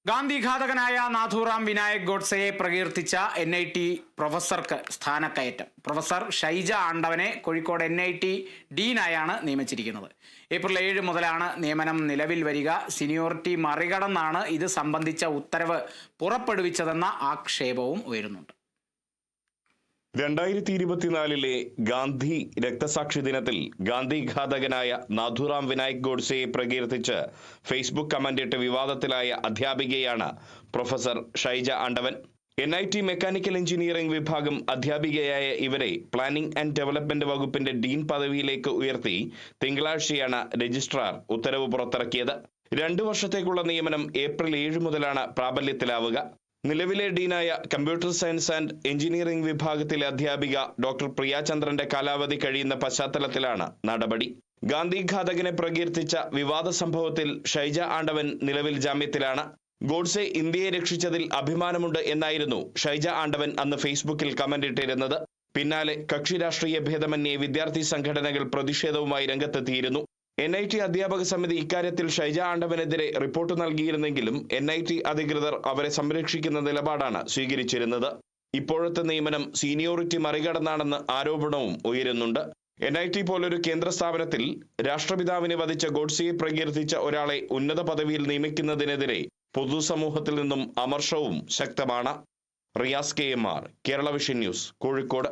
ഗാന്ധിഘാതകനായ Nathuram Vinayak ഗോഡ്സെയെ പ്രകീർത്തിച്ച NIT പ്രൊഫസർക്ക് സ്ഥാനക്കയറ്റം. Professor Shaija ആണ്ടവനെ കോഴിക്കോട് NIT ഡീനായാണ് നിയമിച്ചിരിക്കുന്നത്. ഏപ്രിൽ 7 മുതലാണ് നിയമനം നിലവിൽ വരിക. സീനിയോറിറ്റി മറികടന്നാണ് ഇത് സംബന്ധിച്ച ഉത്തരവ് പുറപ്പെടുവിച്ചതെന്ന ആക്ഷേപവും ഉയരുന്നുണ്ട്. 2024 ഗാന്ധി രക്തസാക്ഷി ദിനത്തിൽ ഗാന്ധിഘാതകനായ നാഥുറാം വിനായക് ഗോഡ്സെയെ പ്രകീർത്തിച്ച് ഫേസ്ബുക്ക് കമന്റിട്ട് വിവാദത്തിലായ അധ്യാപികയാണ് professor Shaija Andavan. NIT mechanical engineering വിഭാഗം അധ്യാപികയായ ഇവരെ പ്ലാനിംഗ് ആൻഡ് ഡെവലപ്മെന്റ് വകുപ്പിന്റെ ഡീൻ പദവിയിലേക്ക് ഉയർത്തി തിങ്കളാഴ്ചയാണ് രജിസ്ട്രാർ ഉത്തരവ് പുറത്തിറക്കിയത്. 2 വർഷത്തേക്കുള്ള നിയമനം ഏപ്രിൽ 7 മുതലാണ് പ്രാബല്യത്തിലാവുക. നിലവിലെ ഡീനായ കമ്പ്യൂട്ടർ സയൻസ് ആൻഡ് എഞ്ചിനീയറിംഗ് വിഭാഗത്തിലെ അധ്യാപിക ഡോക്ടർ പ്രിയാചന്ദ്രന്റെ കാലാവധി കഴിയുന്ന പശ്ചാത്തലത്തിലാണ് നടപടി. ഗാന്ധിഘാതകനെ പ്രകീർത്തിച്ച വിവാദ സംഭവത്തിൽ ഷൈജ ആണ്ടവൻ നിലവിൽ ജാമ്യത്തിലാണ്. ഗോഡ്സെ ഇന്ത്യയെ രക്ഷിച്ചതിൽ അഭിമാനമുണ്ട് എന്നായിരുന്നു ഷൈജ ആണ്ടവൻ അന്ന് ഫേസ്ബുക്കിൽ കമന്റ് ഇട്ടിരുന്നത്. പിന്നാലെ കക്ഷി രാഷ്ട്രീയ ഭേദമന്യേ വിദ്യാർത്ഥി സംഘടനകൾ പ്രതിഷേധവുമായി രംഗത്തെത്തിയിരുന്നു. NIT അധ്യാപക സമിതി ഇക്കാര്യത്തിൽ ഷൈജ ആണ്ടവനെതിരെ റിപ്പോർട്ട് നൽകിയിരുന്നെങ്കിലും NIT അധികൃതർ അവരെ സംരക്ഷിക്കുന്ന നിലപാടാണ് സ്വീകരിച്ചിരുന്നത്. ഇപ്പോഴത്തെ നിയമനം സീനിയോറിറ്റി മറികടന്നാണെന്ന് ആരോപണവും ഉയരുന്നുണ്ട്. NIT പോലൊരു കേന്ദ്ര സ്ഥാപനത്തിൽ രാഷ്ട്രപിതാവിനെ വധിച്ച ഗോഡ്സെയെ പ്രകീർത്തിച്ച ഒരാളെ ഉന്നത പദവിയിൽ നിയമിക്കുന്നതിനെതിരെ പൊതുസമൂഹത്തിൽ നിന്നും അമർഷവും ശക്തമാണ്. Riyas KMR, Kerala vision news, Kozhikode.